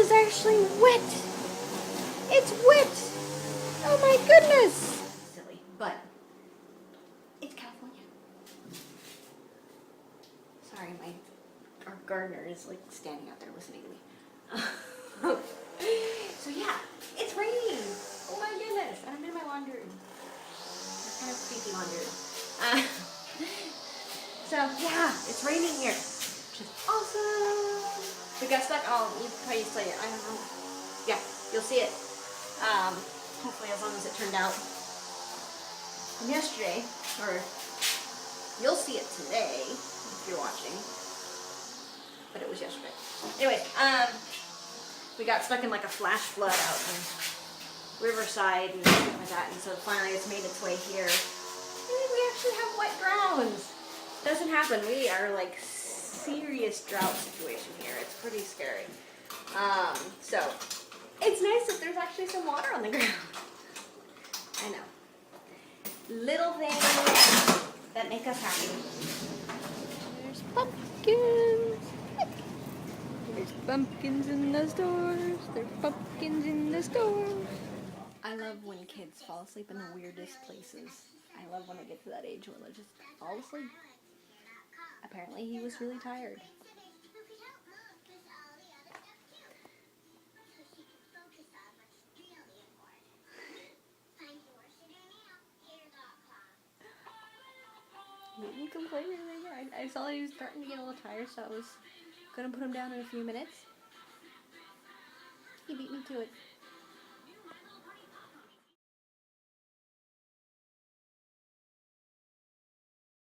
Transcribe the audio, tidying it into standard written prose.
is actually wet. It's wet. Oh my goodness. Silly, but it's California. Sorry, our gardener is like standing out there listening to me. So yeah, it's raining. Oh my goodness. And I'm in my laundry room. It's kind of creepy laundry room. So yeah, it's raining here, which is awesome. We got stuck. Oh, how you say it? I don't know. Yeah, you'll see it. Hopefully, as long as it turned out from yesterday, or you'll see it today if you're watching. But it was yesterday. Anyway, we got stuck in like a flash flood out in Riverside and stuff like that, and so finally it's made its way here. And we actually have wet grounds. Doesn't happen. We are like serious drought situation here. It's pretty scary. So it's nice that there's actually some water on the ground. I know. Little things that make us happy. There's pumpkins. There's pumpkins in the stores. There's pumpkins in the stores. I love when kids fall asleep in the weirdest places. I love when I get to that age where they just fall asleep. Apparently he was really tired. He didn't complain or anything. I saw he was starting to get a little tired, so I was going to put him down in a few minutes. He beat me to it.